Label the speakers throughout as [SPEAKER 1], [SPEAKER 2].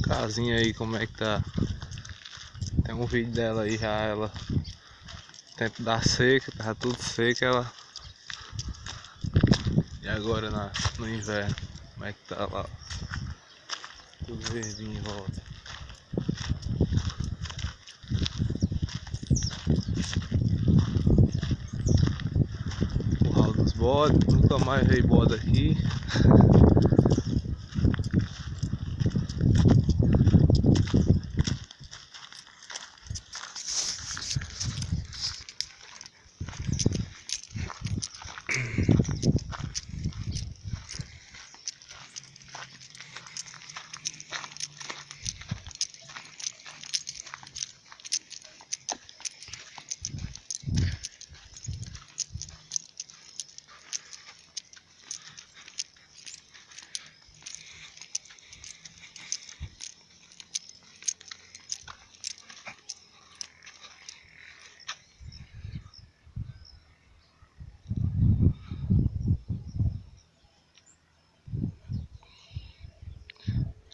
[SPEAKER 1] casinha aí, como é que tá? Tem um vídeo dela aí já, ela tempo da seca, tava tudo seco, ela. E agora no inverno, como é que tá lá? Tudo verdinho em volta. Curral dos bodes, nunca mais veio bode aqui.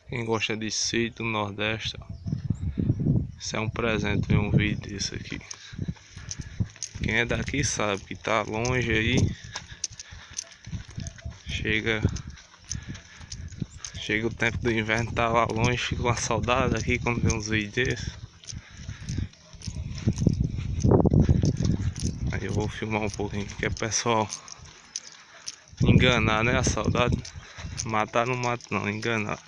[SPEAKER 1] Quem gosta de sítio no Nordeste, ó, isso é um presente ver um vídeo disso aqui. Quem é daqui sabe que tá longe aí, chega o tempo do inverno, tá lá longe, fica uma saudade aqui quando vê uns vídeos desses. Aí eu vou filmar um pouquinho, que é pessoal enganar, né, a saudade. Matar não mata não, enganar.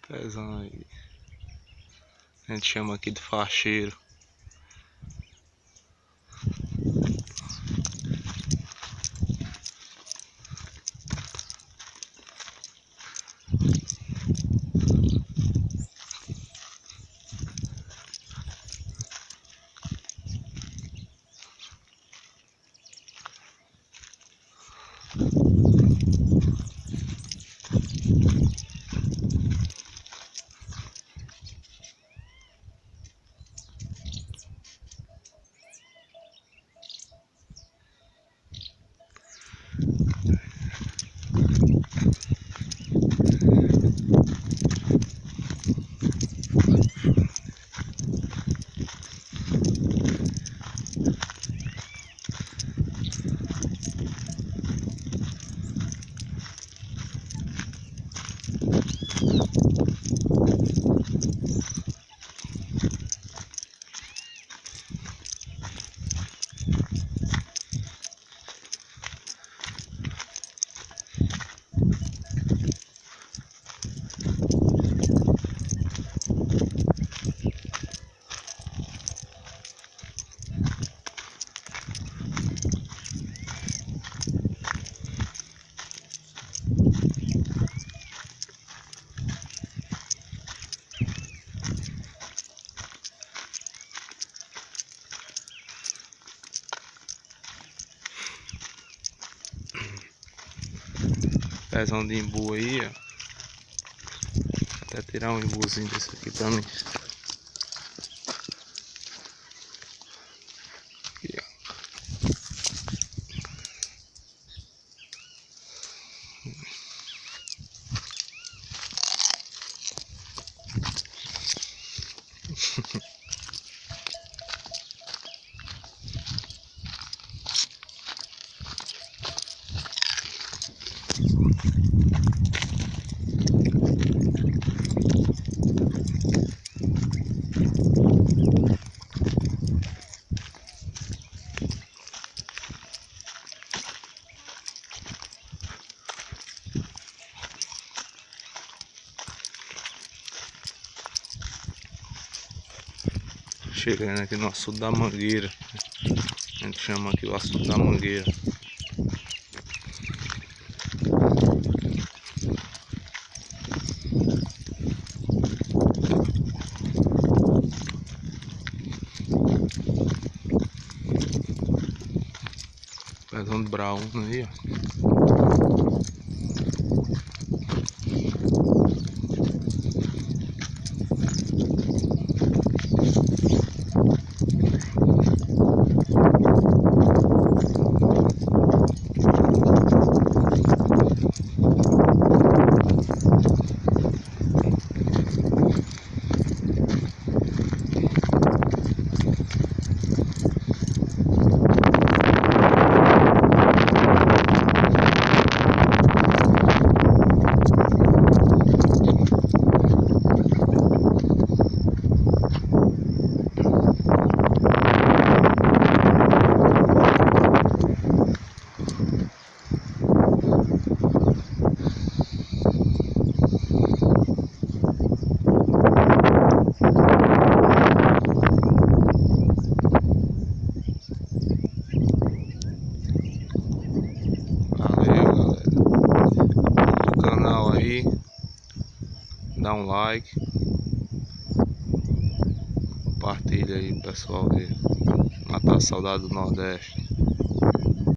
[SPEAKER 1] Pezão aí. A gente chama aqui de facheiro. Pezão de imbu aí, ó. Vou até tirar um imbuzinho desse aqui pra mim. Aqui, ó. chegando aqui no açude da Mangueira. A gente chama aqui o açude da Mangueira. Pegando brown aí, ó. Dá um like, compartilha aí, pessoal, de matar a saudade do Nordeste.